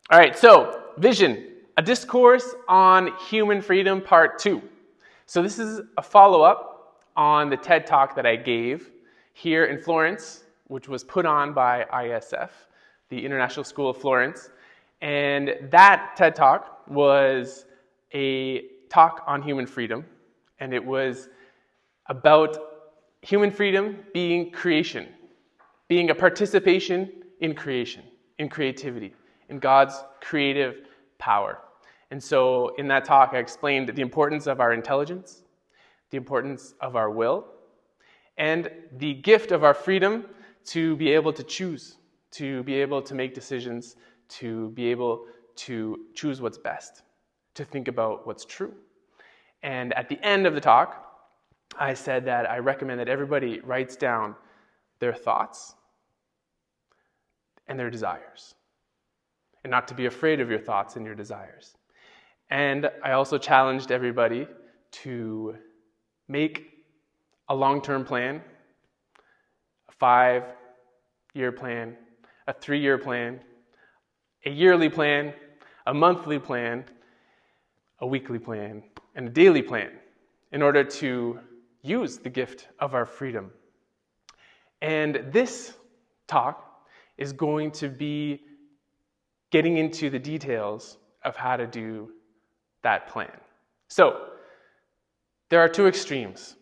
All right, so vision, a discourse on human freedom, part 2. So this is a follow-up on the TED Talk that I gave here in Florence, which was put on by ISF, the International School of Florence. And that TED Talk was a talk on human freedom, and it was about human freedom being creation, being a participation in creation, in creativity, in God's creative power. And so in that talk, I explained the importance of our intelligence, the importance of our will, and the gift of our freedom to be able to choose, to be able to make decisions, to be able to choose what's best, to think about what's true. And at the end of the talk, I said that I recommend that everybody writes down their thoughts and their desires, and not to be afraid of your thoughts and your desires. And I also challenged everybody to make a long-term plan, a 5-year plan, a 3-year plan, a yearly plan, a monthly plan, a weekly plan, and a daily plan in order to use the gift of our freedom. And this talk is going to be getting into the details of how to do that plan. So, there are two extremes,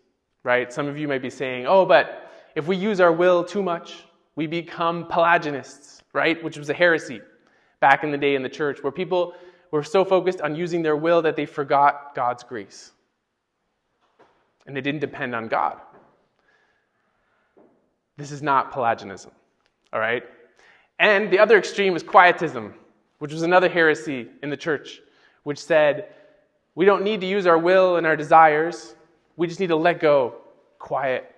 right? Some of you might be saying, oh, but if we use our will too much, we become Pelagianists, right? Which was a heresy back in the day in the church, where people were so focused on using their will that they forgot God's grace. And they didn't depend on God. This is not Pelagianism, all right? And the other extreme is quietism, which was another heresy in the church, which said, we don't need to use our will and our desires. We just need to let go, quiet.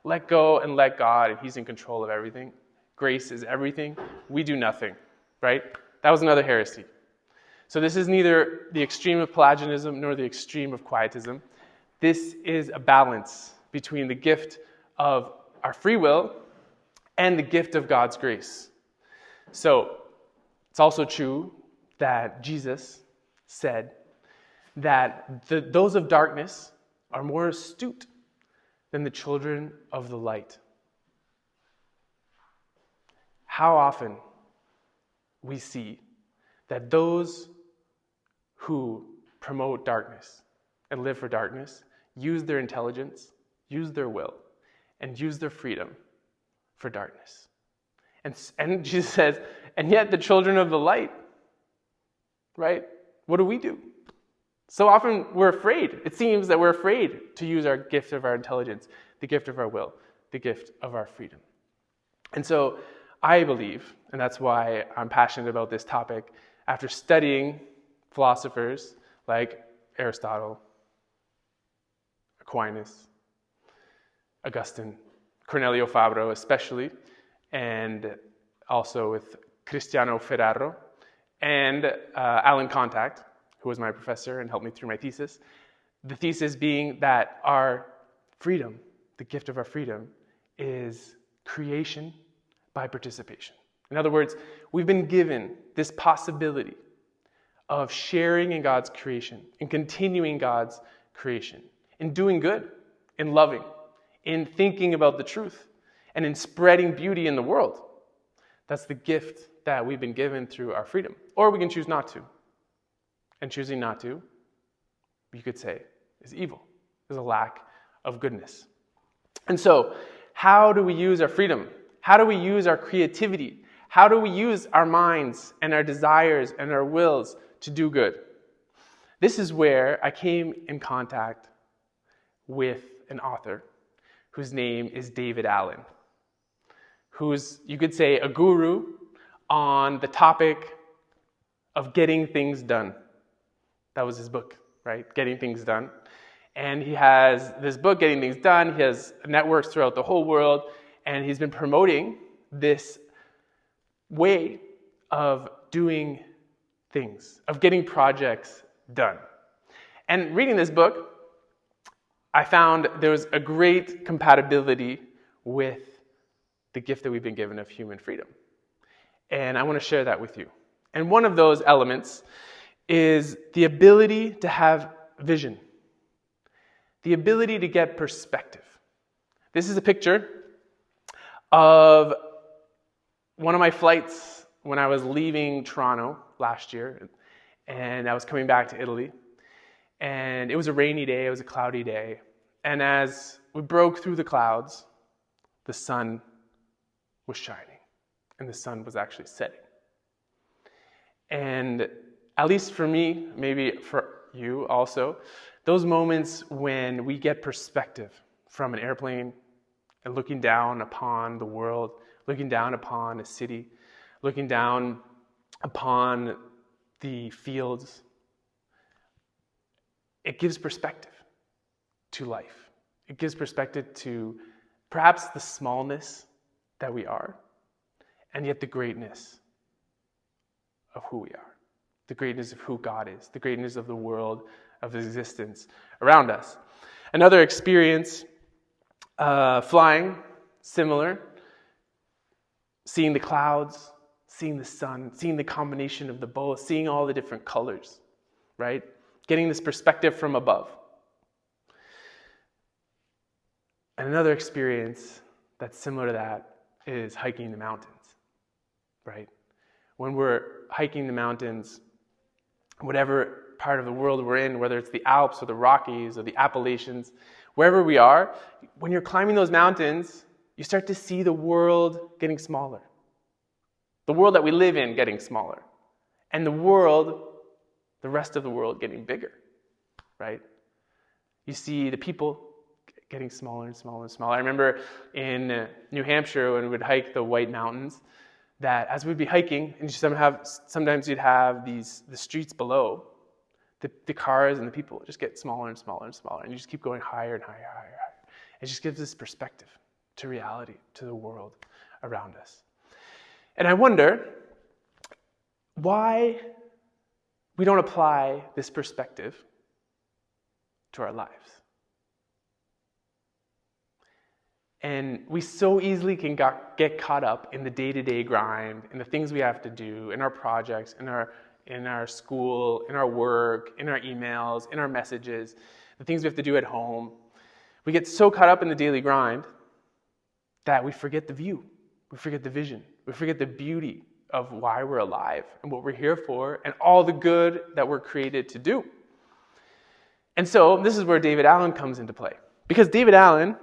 Let go and let God, and He's in control of everything. Grace is everything. We do nothing, right? That was another heresy. So this is neither the extreme of Pelagianism nor the extreme of quietism. This is a balance between the gift of our free will and the gift of God's grace. So it's also true that Jesus said that those of darkness are more astute than the children of the light. How often we see that those who promote darkness and live for darkness use their intelligence, use their will, and use their freedom for darkness. And Jesus says, and yet the children of the light, right? What do? So often we're afraid. It seems that we're afraid to use our gift of our intelligence, the gift of our will, the gift of our freedom. And so I believe, and that's why I'm passionate about this topic, after studying philosophers like Aristotle, Aquinas, Augustine, Cornelio Fabro especially, and also with Cristiano Ferraro, and Alan Contact, who was my professor and helped me through my thesis. The thesis being that our freedom, the gift of our freedom, is creation by participation. In other words, we've been given this possibility of sharing in God's creation, in continuing God's creation, in doing good, in loving, in thinking about the truth, and in spreading beauty in the world. That's the gift that we've been given through our freedom. Or we can choose not to. And choosing not to, you could say, is evil, is a lack of goodness. And so, how do we use our freedom? How do we use our creativity? How do we use our minds and our desires and our wills to do good? This is where I came in contact with an author whose name is David Allen, who's, you could say, a guru on the topic of getting things done. That was his book, right? Getting Things Done. And he has this book, Getting Things Done. He has networks throughout the whole world. And he's been promoting this way of doing things, of getting projects done. And reading this book, I found there was a great compatibility with the gift that we've been given of human freedom. And I want to share that with you. And one of those elements is the ability to have vision, the ability to get perspective. This is a picture of one of my flights when I was leaving Toronto last year, and I was coming back to Italy. And it was a rainy day, it was a cloudy day. And as we broke through the clouds, the sun was shining, and the sun was actually setting. And at least for me, maybe for you also, those moments when we get perspective from an airplane and looking down upon the world, looking down upon a city, looking down upon the fields, it gives perspective to life. It gives perspective to perhaps the smallness that we are, and yet the greatness of who we are, the greatness of who God is, the greatness of the world, of existence around us. Another experience, flying, similar, seeing the clouds, seeing the sun, seeing the combination of the both, seeing all the different colors, right? Getting this perspective from above. And another experience that's similar to that is hiking the mountains, right? When we're hiking the mountains, whatever part of the world we're in, whether it's the Alps or the Rockies or the Appalachians, wherever we are, when you're climbing those mountains, you start to see the world getting smaller. The world that we live in getting smaller. And the rest of the world getting bigger, right? You see the people getting smaller and smaller and smaller. I remember in New Hampshire when we would hike the White Mountains, that as we'd be hiking, and sometimes you'd have the streets below, the cars and the people just get smaller and smaller and smaller, and you just keep going higher and higher and higher. It just gives this perspective to reality, to the world around us. And I wonder why we don't apply this perspective to our lives. And we so easily can get caught up in the day-to-day grind, in the things we have to do, in our projects, in our school, in our work, in our emails, in our messages, the things we have to do at home. We get so caught up in the daily grind that we forget the view, we forget the vision, we forget the beauty of why we're alive and what we're here for and all the good that we're created to do. And so this is where David Allen comes into play. Because David Allen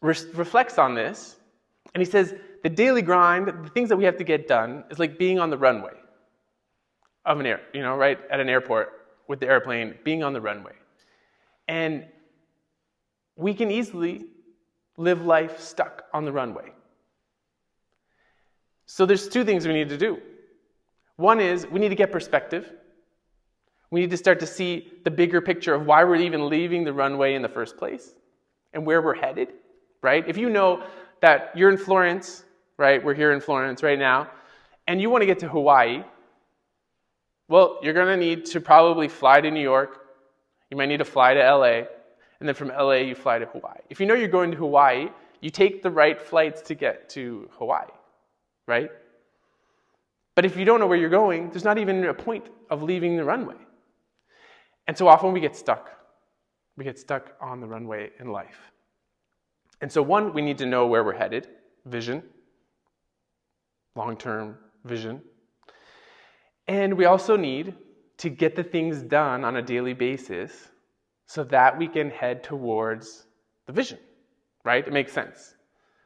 reflects on this, and he says the grind, the things that we have to get done, is like being on the runway of an right at an airport with the airplane, being on the runway. And we can easily live life stuck on the runway. So there's two things we need to do. One is we need to get perspective. We need to start to see the bigger picture of why we're even leaving the runway in the first place and where we're headed, right? If you know that you're in Florence, right? We're here in Florence right now, and you want to get to Hawaii, well, you're going to need to probably fly to New York. You might need to fly to LA, and then from LA you fly to Hawaii. If you know you're going to Hawaii, you take the right flights to get to Hawaii, right? But if you don't know where you're going, there's not even a point of leaving the runway. And so often we get stuck. We get stuck on the runway in life. And so one, we need to know where we're headed, vision, long-term vision. And we also need to get the things done on a daily basis so that we can head towards the vision, right? It makes sense.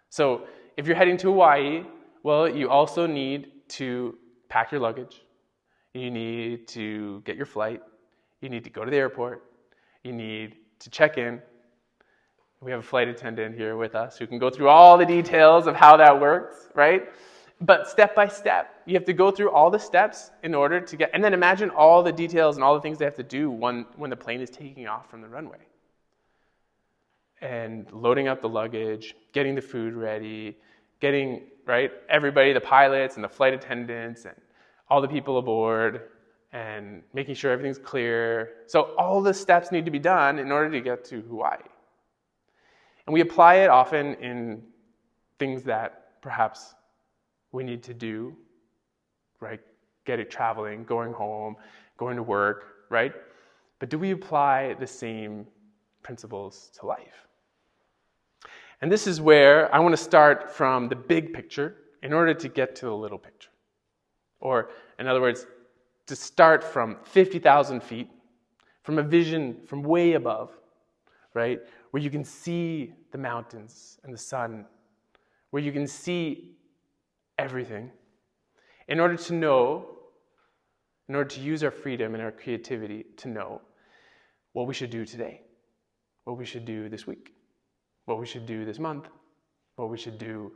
So if you're heading to Hawaii, well, you also need to pack your luggage. You need to get your flight. You need to go to the airport. You need to check in. We have a flight attendant here with us who can go through all the details of how that works, right? But step by step, you have to go through all the steps in order to get, and then imagine all the details and all the things they have to do when the plane is taking off from the runway. And loading up the luggage, getting the food ready, getting, right, everybody, the pilots and the flight attendants and all the people aboard, and making sure everything's clear. So all the steps need to be done in order to get to Hawaii. And we apply it often in things that perhaps we need to do, right? traveling, going home, going to work, right? But do we apply the same principles to life? And this is where I want to start from the big picture in order to get to the little picture. Or, in other words, to start from 50,000 feet, from a vision from way above, right? Where you can see the mountains and the sun, where you can see everything, in order to use our freedom and our creativity to know what we should do today, what we should do this week, what we should do this month, what we should do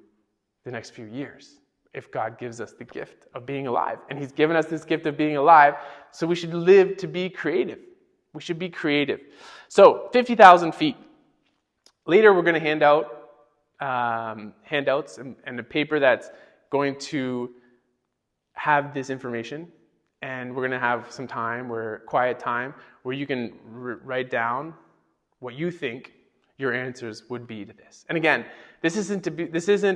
the next few years, if God gives us the gift of being alive. And He's given us this gift of being alive, so we should live to be creative. We should be creative. So, 50,000 feet. Later, we're going to hand out handouts and a paper that's going to have this information. And we're going to have some time, quiet time, where you can write down what you think your answers would be to this. And again, this isn't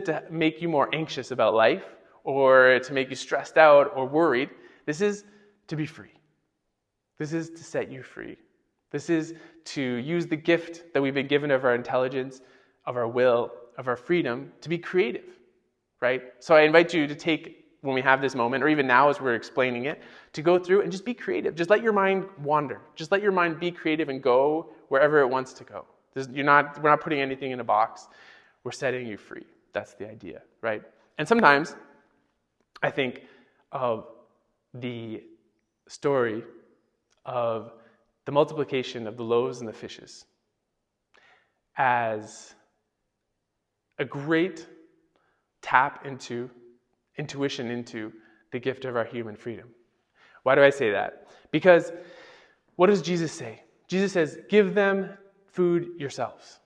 to make you more anxious about life or to make you stressed out or worried. This is to be free. This is to set you free. This is to use the gift that we've been given of our intelligence, of our will, of our freedom to be creative, right? So I invite you to take, when we have this moment, or even now as we're explaining it, to go through and just be creative. Just let your mind wander. Just let your mind be creative and go wherever it wants to go. We're not putting anything in a box. We're setting you free. That's the idea, right? And sometimes I think of the story of the multiplication of the loaves and the fishes as a great tap into, intuition into the gift of our human freedom. Why do I say that? Because what does Jesus say? Jesus says, give them food yourselves.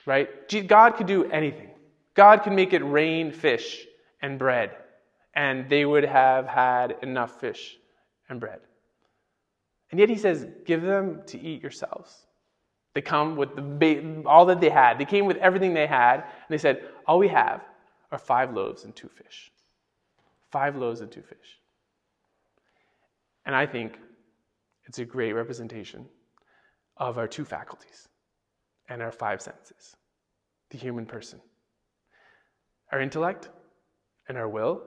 Right? God could do anything. God could make it rain fish and bread, and they would have had enough fish and bread. And yet He says, give them to eat yourselves. They come with all that they had. They came with everything they had, and they said, all we have are 5 loaves and 2 fish. 5 loaves and 2 fish. And I think it's a great representation of our 2 faculties and our 5 senses, the human person. Our intellect and our will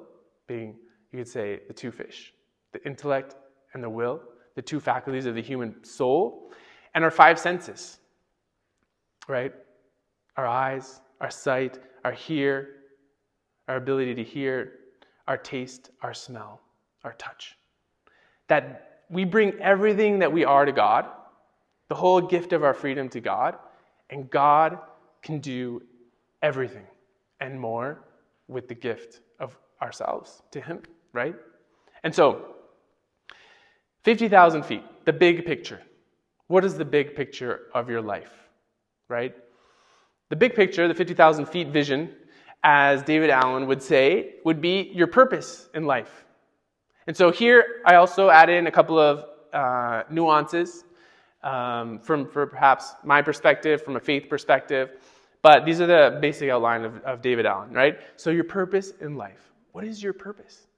being, you could say, the 2 fish. The intellect and the will, the 2 faculties of the human soul, and our 5 senses, right? Our eyes, our sight, our hear, our ability to hear, our taste, our smell, our touch. That we bring everything that we are to God, the whole gift of our freedom to God, and God can do everything and more with the gift of ourselves to Him, right? And so, 50,000 feet, the big picture. What is the big picture of your life, right? The big picture, the 50,000 feet vision, as David Allen would say, would be your purpose in life. And so here I also add in a couple of nuances from perhaps my perspective, from a faith perspective, but these are the basic outline of David Allen, right? So your purpose in life. What is your purpose?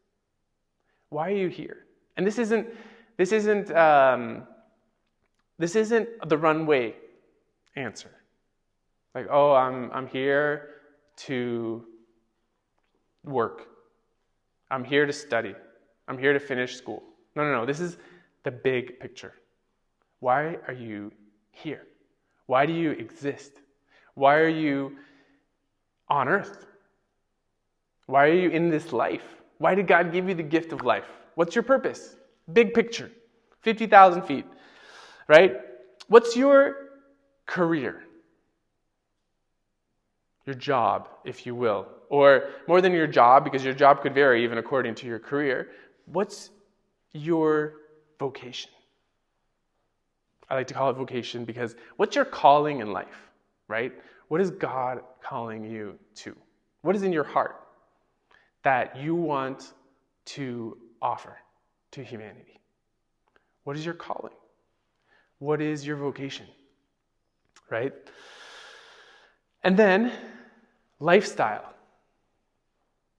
Why are you here? And this isn't the Runway answer. Like, oh, I'm here to work. I'm here to study. I'm here to finish school. No. This is the big picture. Why are you here? Why do you exist? Why are you on earth? Why are you in this life? Why did God give you the gift of life? What's your purpose? Big picture. 50,000 feet. Right? What's your career? Your job, if you will. Or more than your job, because your job could vary even according to your career. What's your vocation? I like to call it vocation because what's your calling in life, right? What is God calling you to? What is in your heart that you want to offer to humanity? What is your calling? What is your vocation, right? And then, lifestyle.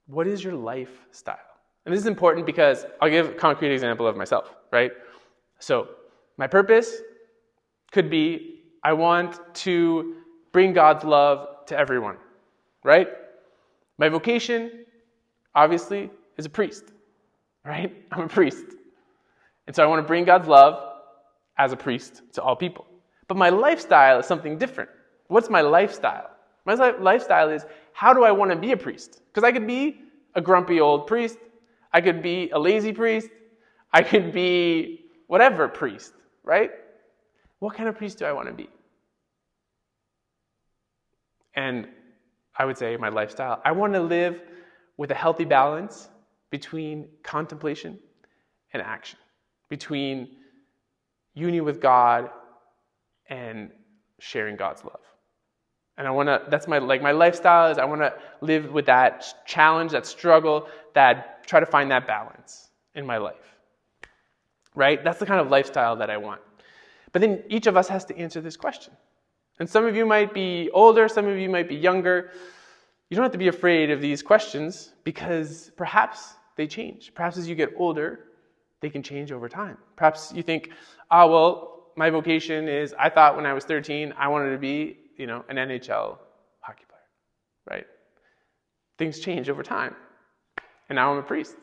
What is your lifestyle? And this is important because I'll give a concrete example of myself, right? So my purpose could be I want to bring God's love to everyone, right? My vocation, obviously, is a priest, right? I'm a priest. And so I want to bring God's love as a priest to all people. But my lifestyle is something different. What's my lifestyle? My lifestyle is, how do I want to be a priest? Because I could be a grumpy old priest. I could be a lazy priest. I could be whatever priest, right? What kind of priest do I want to be? And I would say my lifestyle, I want to live with a healthy balance between contemplation and action, between union with God and sharing God's love. And I want to, that's my lifestyle is I want to live with that challenge, that struggle, that try to find that balance in my life, right? That's the kind of lifestyle that I want. But then each of us has to answer this question. And some of you might be older, some of you might be younger. You don't have to be afraid of these questions because perhaps they change. Perhaps as you get older, they can change over time. Perhaps you think, my vocation is, I thought when I was 13, I wanted to be, an NHL hockey player, right? Things change over time. And now I'm a priest,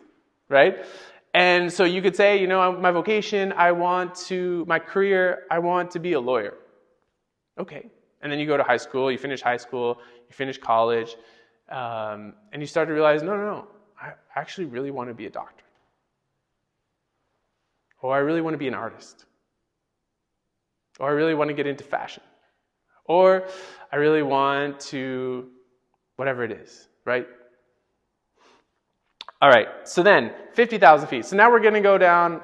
right? And so you could say, my vocation, my career, I want to be a lawyer. Okay. And then you go to high school, you finish college, and you start to realize, no, I actually really want to be a doctor. Or I really want to be an artist. Or I really want to get into fashion. Or I really want to, whatever it is, right? All right, so then 50,000 feet. So now we're going to go down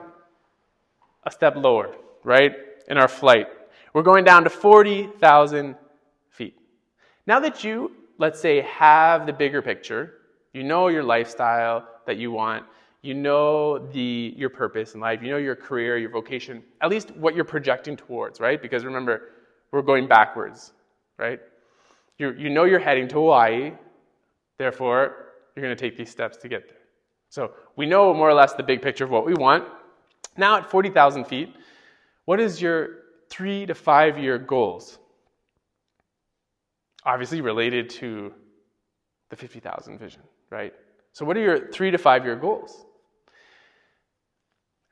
a step lower, right, in our flight. We're going down to 40,000 feet. Now that you, let's say, have the bigger picture, you know your lifestyle that you want, you know your purpose in life, you know your career, your vocation, at least what you're projecting towards, right? Because remember, we're going backwards, right? You know you're heading to Hawaii, therefore, you're going to take these steps to get there. So we know more or less the big picture of what we want. Now at 40,000 feet, what is your 3 to 5 year goals? Obviously related to the 50,000 vision, right? So what are your 3 to 5 year goals?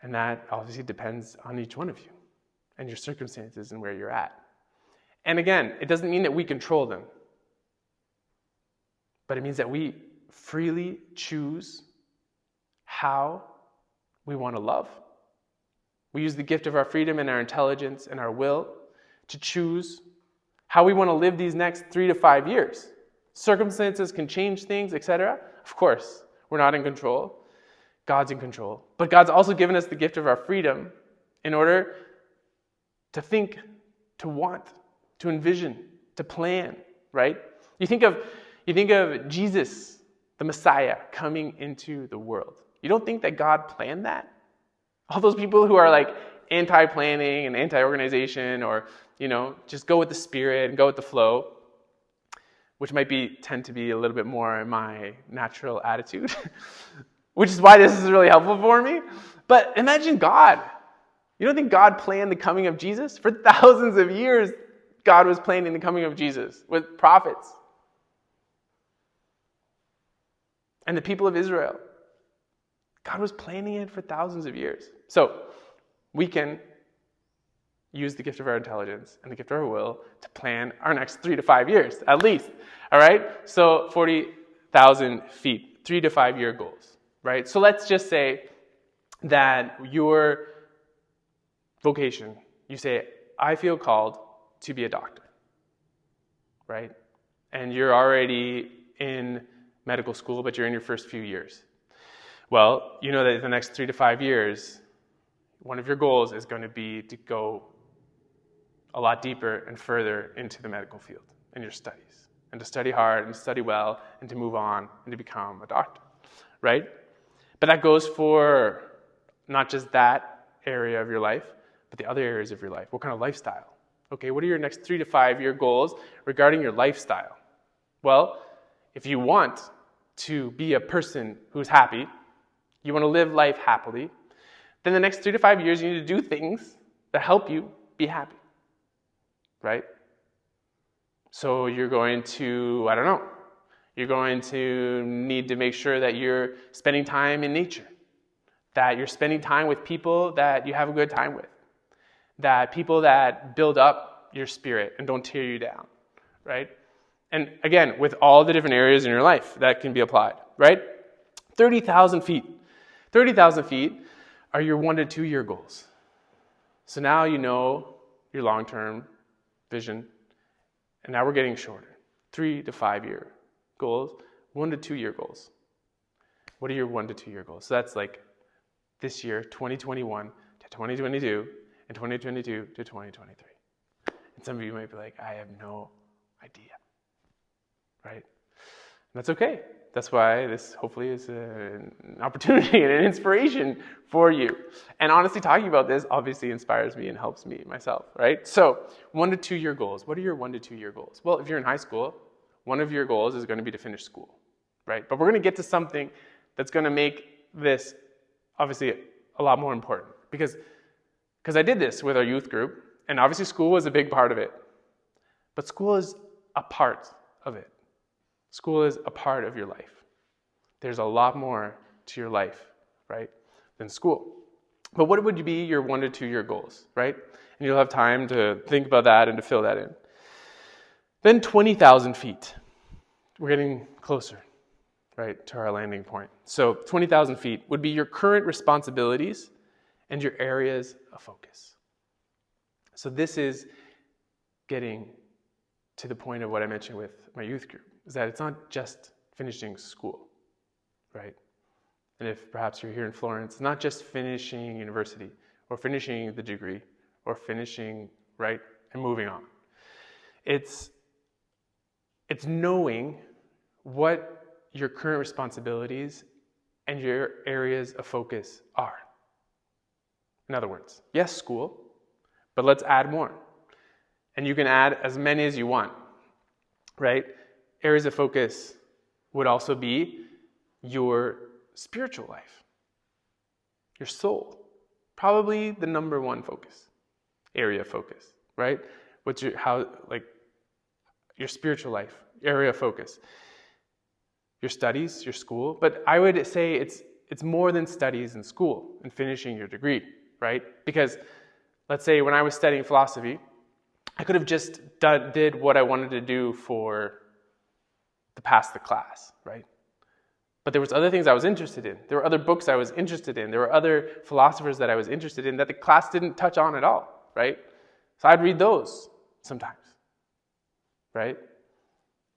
And that obviously depends on each one of you and your circumstances and where you're at. And again, it doesn't mean that we control them, but it means that we freely choose how we want to love. We use the gift of our freedom and our intelligence and our will to choose how we want to live these next 3 to 5 years. Circumstances can change things, etc. Of course, we're not in control. God's in control. But God's also given us the gift of our freedom in order to think, to want, to envision, to plan, right? You think of Jesus, the Messiah, coming into the world. You don't think that God planned that? All those people who are like anti-planning and anti-organization or, just go with the Spirit and go with the flow, which might tend to be a little bit more my natural attitude, which is why this is really helpful for me. But imagine God. You don't think God planned the coming of Jesus? For thousands of years, God was planning the coming of Jesus with prophets and the people of Israel. God was planning it for thousands of years. So we can use the gift of our intelligence and the gift of our will to plan our next 3 to 5 years, at least. All right? So 40,000 feet, 3 to 5 year goals, right? So let's just say that your vocation, you say, I feel called to be a doctor, right? And you're already in medical school, but you're in your first few years. Well, you know that in the next 3 to 5 years, one of your goals is going to be to go a lot deeper and further into the medical field in your studies, and to study hard and study well and to move on and to become a doctor, right? But that goes for not just that area of your life, but the other areas of your life. What kind of lifestyle? Okay, what are your next 3 to 5 year goals regarding your lifestyle? Well, if you want to be a person who's happy, You want to live life happily. Then the next 3 to 5 years, you need to do things that help you be happy, right? So you're going to, I don't know, you're going to need to make sure that you're spending time in nature, that you're spending time with people that you have a good time with, that people that build up your spirit and don't tear you down, right? And again, with all the different areas in your life that can be applied, right? 30,000 feet. 30,000 feet are your 1 to 2 year goals. So now you know your long-term vision, and now we're getting shorter. 3 to 5 year goals, 1 to 2 year goals. What are your 1 to 2 year goals? So that's like this year, 2021 to 2022, and 2022 to 2023. And some of you might be like, I have no idea, right? And that's okay. That's why this hopefully is an opportunity and an inspiration for you. And honestly, talking about this obviously inspires me and helps me myself, right? So 1 to 2 year goals. What are your 1 to 2 year goals? Well, if you're in high school, one of your goals is going to be to finish school, right? But we're going to get to something that's going to make this obviously a lot more important. Because I did this with our youth group, and obviously school was a big part of it. But school is a part of it. School is a part of your life. There's a lot more to your life, right, than school. But what would be your 1 to 2 year goals, right? And you'll have time to think about that and to fill that in. Then 20,000 feet. We're getting closer, right, to our landing point. So 20,000 feet would be your current responsibilities and your areas of focus. So this is getting to the point of what I mentioned with my youth group, is that it's not just finishing school, right? And if perhaps you're here in Florence, it's not just finishing university or finishing the degree or finishing, right, and moving on. It's knowing what your current responsibilities and your areas of focus are. In other words, yes, school, but let's add more. And you can add as many as you want, right? Areas of focus would also be your spiritual life, your soul. Probably the number one focus, area of focus, right? What's your your spiritual life, area of focus. Your studies, your school. But I would say it's more than studies in school and finishing your degree, right? Because let's say when I was studying philosophy, I could have just did what I wanted to do to pass the class, right? But there was other things I was interested in. There were other books I was interested in. There were other philosophers that I was interested in that the class didn't touch on at all, right? So I'd read those sometimes, right?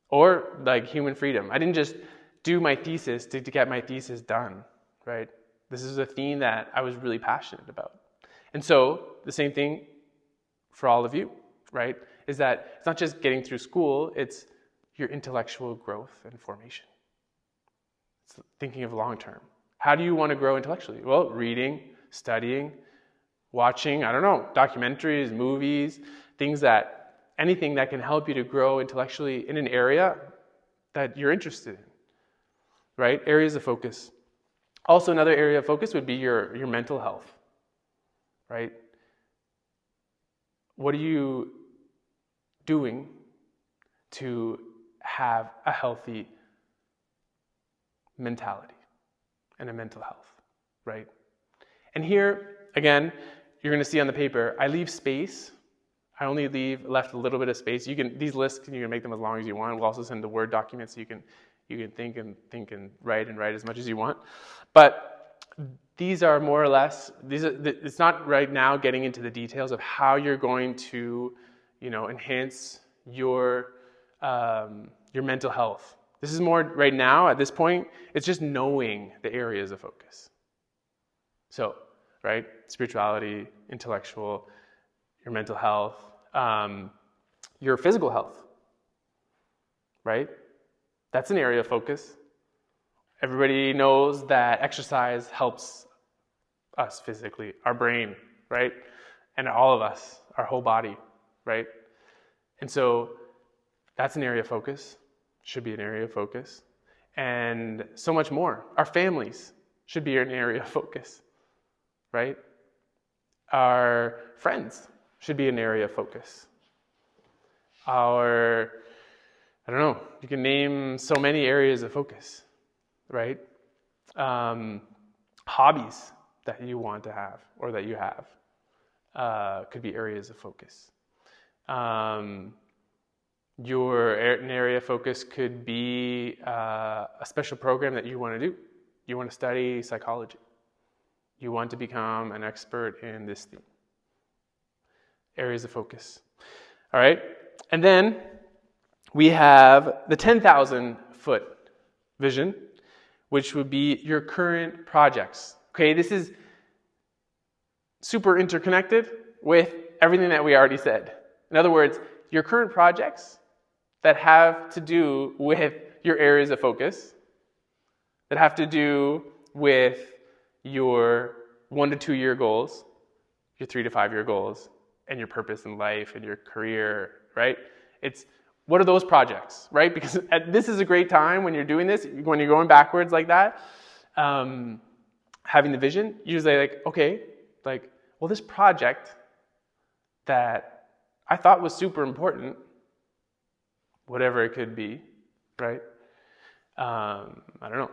Or like human freedom. I didn't just do my thesis to get my thesis done, right? This is a theme that I was really passionate about. And so the same thing for all of you, right? Is that it's not just getting through school, it's your intellectual growth and formation. It's thinking of long term. How do you want to grow intellectually? Well, reading, studying, watching, documentaries, movies, anything that can help you to grow intellectually in an area that you're interested in, right? Areas of focus. Also, another area of focus would be your mental health, right? What are you doing to have a healthy mentality and a mental health, right? And here, again, you're going to see on the paper, I leave space. I only left a little bit of space. These lists, you can make them as long as you want. We'll also send the Word document so you can think and write as much as you want. But these are more or less, it's not right now getting into the details of how you're going to, enhance your mental health. This is more right now, at this point, it's just knowing the areas of focus. So, right, spirituality, intellectual, your mental health, your physical health, right? That's an area of focus. Everybody knows that exercise helps us physically, our brain, right? And all of us, our whole body, right? And so that's an area of focus, should be an area of focus. And so much more. Our families, should be an area of focus, right? Our friends should be an area of focus. I don't know, you can name so many areas of focus, right? Hobbies that you want to have or that you have could be areas of focus. An area of focus could be a special program that you want to do. You want to study psychology. You want to become an expert in this thing. Areas of focus. All right? And then we have the 10,000-foot vision, which would be your current projects. Okay, this is super interconnected with everything that we already said. In other words, your current projects that have to do with your areas of focus, that have to do with your 1 to 2 year goals, your 3 to 5 year goals, and your purpose in life and your career, right? It's what are those projects, right? Because this is a great time when you're doing this, when you're going backwards like that, having the vision, usually well, this project that I thought was super important, whatever it could be, right? I don't know,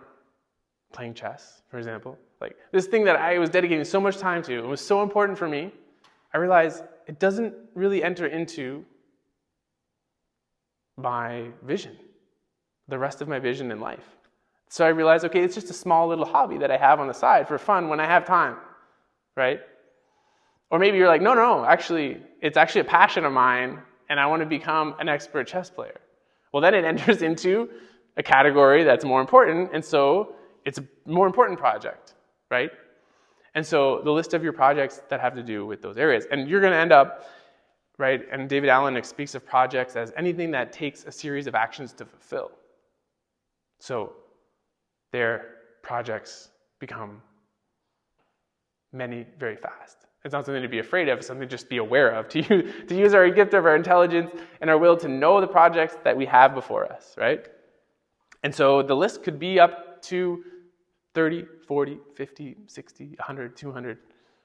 playing chess, for example. Like this thing that I was dedicating so much time to, it was so important for me, I realized it doesn't really enter into my vision, the rest of my vision in life. So I realized, okay, it's just a small little hobby that I have on the side for fun when I have time, right? Or maybe you're like, no, actually, it's actually a passion of mine, and I want to become an expert chess player. Well, then it enters into a category that's more important, and so it's a more important project, right? And so the list of your projects that have to do with those areas. And you're going to end up, right, and David Allen speaks of projects as anything that takes a series of actions to fulfill. So their projects become many very fast. It's not something to be afraid of, it's something to just be aware of, to use our gift of our intelligence and our will to know the projects that we have before us, right? And so the list could be up to 30, 40, 50, 60, 100, 200,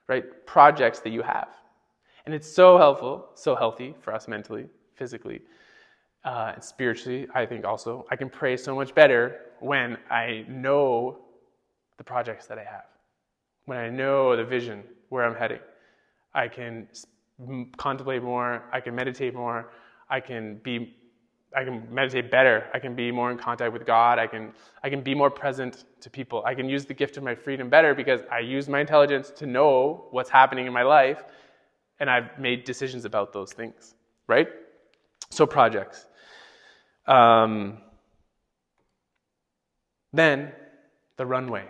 right? Projects that you have. And it's so helpful, so healthy for us mentally, physically, and spiritually. I think also I can pray so much better when I know the projects that I have. When I know the vision, where I'm heading. I can contemplate more, I can meditate more, I can meditate better, I can be more in contact with God, I can be more present to people. I can use the gift of my freedom better because I use my intelligence to know what's happening in my life, and I've made decisions about those things, right? So projects. Then the runway.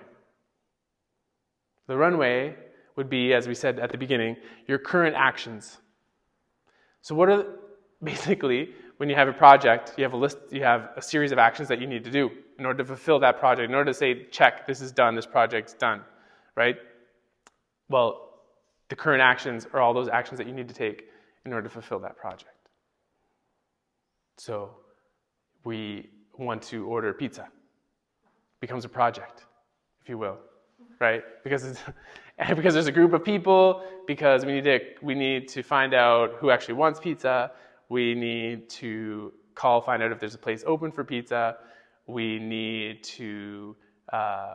The runway would be, as we said at the beginning, your current actions. So what are, basically, when you have a project, you have a list, you have a series of actions that you need to do in order to fulfill that project, in order to say, check, this is done, this project's done, right? Well, the current actions are all those actions that you need to take in order to fulfill that project. So we want to order pizza. Becomes a project, if you will. Right? Because there's a group of people, because we need to find out who actually wants pizza, we need to find out if there's a place open for pizza, we need to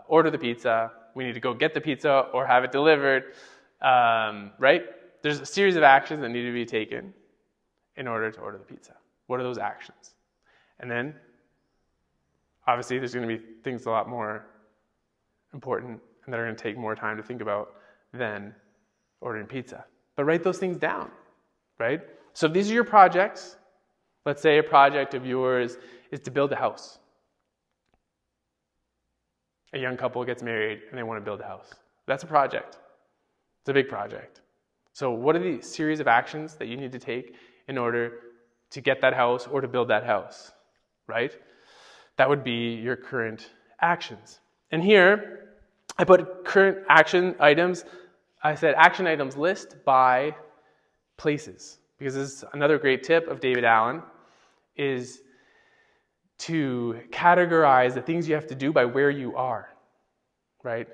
order the pizza, we need to go get the pizza or have it delivered, right? There's a series of actions that need to be taken in order to order the pizza. What are those actions? And then, obviously, there's going to be things a lot more important and that are going to take more time to think about than ordering pizza. But write those things down, right? So if these are your projects, let's say a project of yours is to build a house. A young couple gets married and they want to build a house. That's a project. It's a big project. So what are the series of actions that you need to take in order to get that house or to build that house, right? That would be your current actions. And here, I put current action items. I said action items list by places, because this is another great tip of David Allen, is to categorize the things you have to do by where you are, right?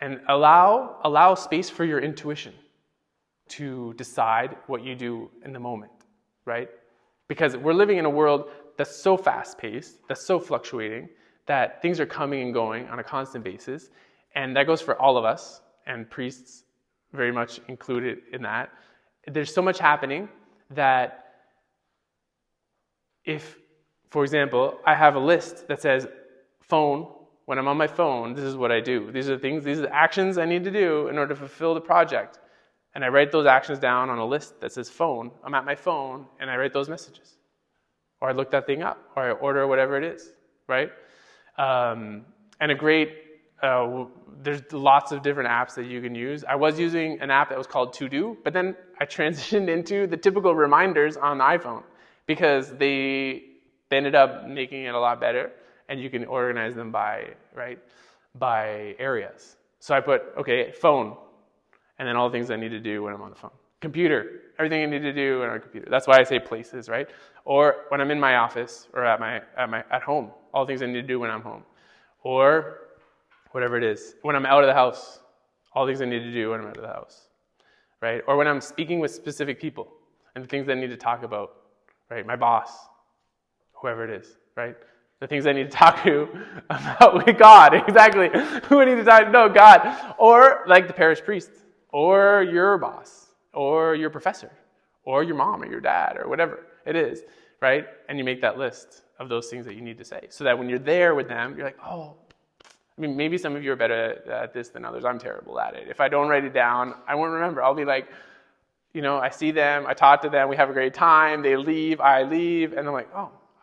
And allow space for your intuition to decide what you do in the moment, right? Because we're living in a world that's so fast-paced, that's so fluctuating, that things are coming and going on a constant basis. And that goes for all of us, and priests very much included in that. There's so much happening that if, for example, I have a list that says phone, when I'm on my phone, this is what I do. These are the actions I need to do in order to fulfill the project. And I write those actions down on a list that says phone. I'm at my phone, and I write those messages. Or I look that thing up, or I order whatever it is, right? And there's lots of different apps that you can use. I was using an app that was called To Do, but then I transitioned into the typical reminders on the iPhone because they ended up making it a lot better, and you can organize them by areas. So I put, phone, and then all the things I need to do when I'm on the phone. Computer, everything I need to do when I'm on a computer. That's why I say places, right? Or when I'm in my office or at home, all the things I need to do when I'm home. Or whatever it is. When I'm out of the house, all the things I need to do when I'm out of the house, right? Or when I'm speaking with specific people and the things I need to talk about, right? My boss, whoever it is, right? The things I need to talk to about with God, exactly. Who I need to talk to? No, God. Or like the parish priest, or your boss, or your professor, or your mom or your dad, or whatever it is, right? And you make that list of those things that you need to say so that when you're there with them, you're like, maybe some of you are better at this than others. I'm terrible at it. If I don't write it down, I won't remember. I'll be like, I see them, I talk to them, we have a great time, they leave, I leave, and I'm like,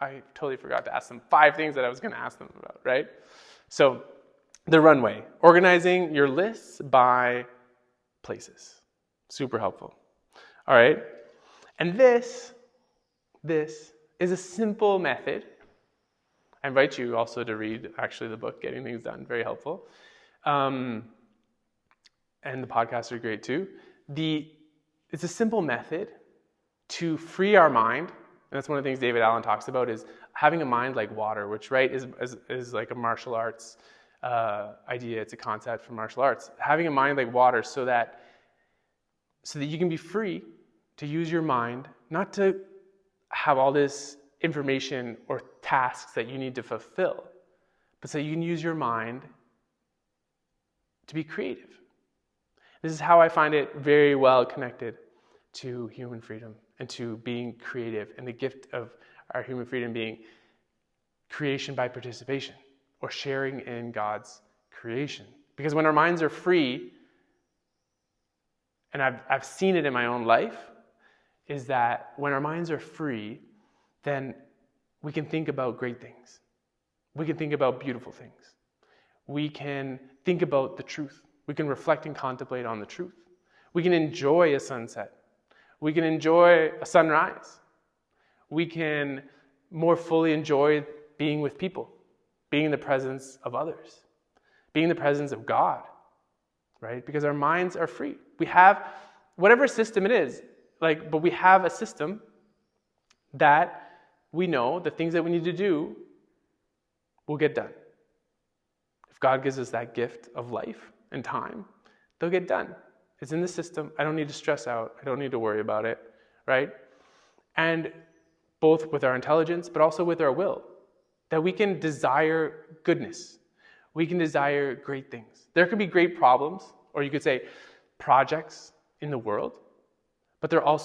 I totally forgot to ask them 5 things that I was going to ask them about, right? So the Runway, organizing your lists by places. Super helpful. All right. And this is a simple method. I invite you also to read, actually, the book, Getting Things Done. Very helpful. And the podcasts are great, too. It's a simple method to free our mind. And that's one of the things David Allen talks about is having a mind like water, which, right, is like a martial arts idea. It's a concept from martial arts. Having a mind like water so that you can be free to use your mind, not to have all this information or tasks that you need to fulfill, but so you can use your mind to be creative. This is how I find it very well connected to human freedom and to being creative, and the gift of our human freedom being creation by participation or sharing in God's creation. Because when our minds are free, and I've seen it in my own life, is that when our minds are free, then we can think about great things. We can think about beautiful things. We can think about the truth. We can reflect and contemplate on the truth. We can enjoy a sunset. We can enjoy a sunrise. We can more fully enjoy being with people, being in the presence of others, being in the presence of God, right? Because our minds are free. We have whatever system it is, but we have a system that we know the things that we need to do will get done. If God gives us that gift of life and time, they'll get done. It's in the system. I don't need to stress out. I don't need to worry about it, right? And both with our intelligence, but also with our will, that we can desire goodness. We can desire great things. There could be great problems, or you could say projects in the world, but there are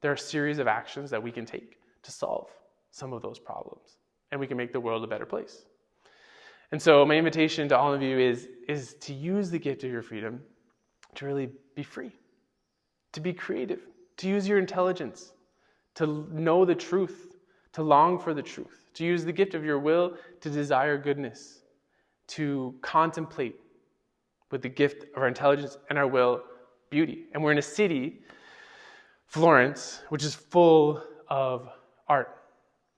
a series of actions that we can take to solve some of those problems, and we can make the world a better place. And so my invitation to all of you is to use the gift of your freedom to really be free, to be creative, to use your intelligence, to know the truth, to long for the truth, to use the gift of your will to desire goodness, to contemplate with the gift of our intelligence and our will beauty. And we're in a city, Florence, which is full of art,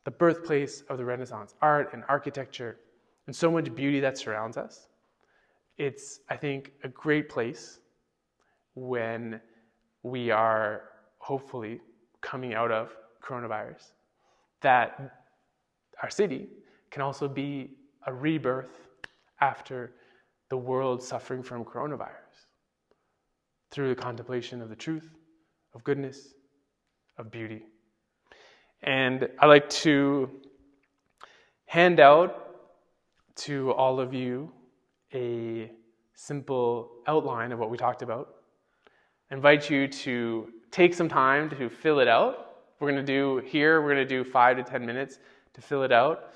the birthplace of the Renaissance, art and architecture, and so much beauty that surrounds us. It's, I think, a great place when we are hopefully coming out of coronavirus, that our city can also be a rebirth after the world suffering from coronavirus through the contemplation of the truth, of goodness, of beauty. And I like to hand out to all of you a simple outline of what we talked about. I invite you to take some time to fill it out. We're going to do 5 to 10 minutes to fill it out.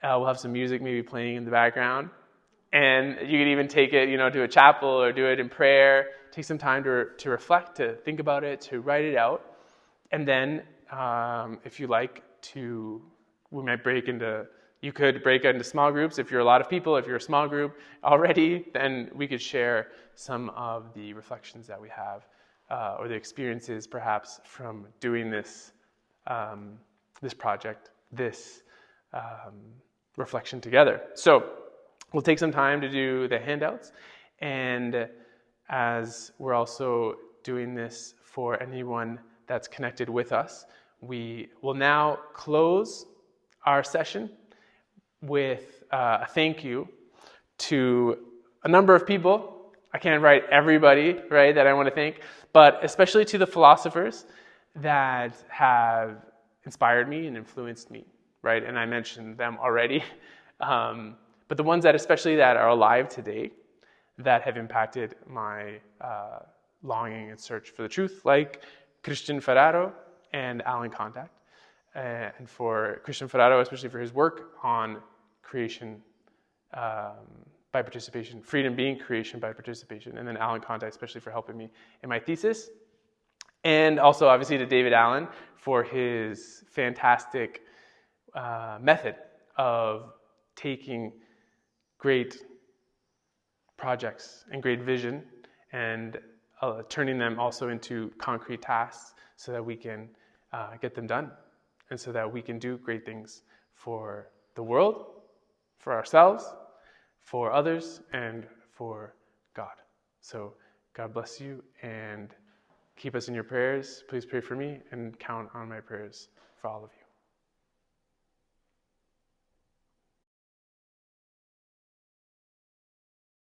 We'll have some music maybe playing in the background. And you can even take it, to a chapel or do it in prayer. Take some time to reflect, to think about it, to write it out. And then, if you like to, you could break into small groups. If you're a lot of people, if you're a small group already, then we could share some of the reflections that we have, or the experiences perhaps from doing this project, this reflection together. So we'll take some time to do the handouts, and as we're also doing this for anyone that's connected with us, we will now close our session with a thank you to a number of people. I can't write everybody, right, that I want to thank, but especially to the philosophers that have inspired me and influenced me, right? And I mentioned them already. But the ones that are alive today that have impacted my longing and search for the truth, like Christian Ferraro and Alan Contact. And for Christian Ferraro, especially for his work on creation by participation, freedom being creation by participation, and then Alan Contact, especially for helping me in my thesis. And also, obviously, to David Allen for his fantastic method of taking great projects and great vision and turning them also into concrete tasks so that we can get them done and so that we can do great things for the world, for ourselves, for others, and for God. So God bless you and keep us in your prayers. Please pray for me and count on my prayers for all of you.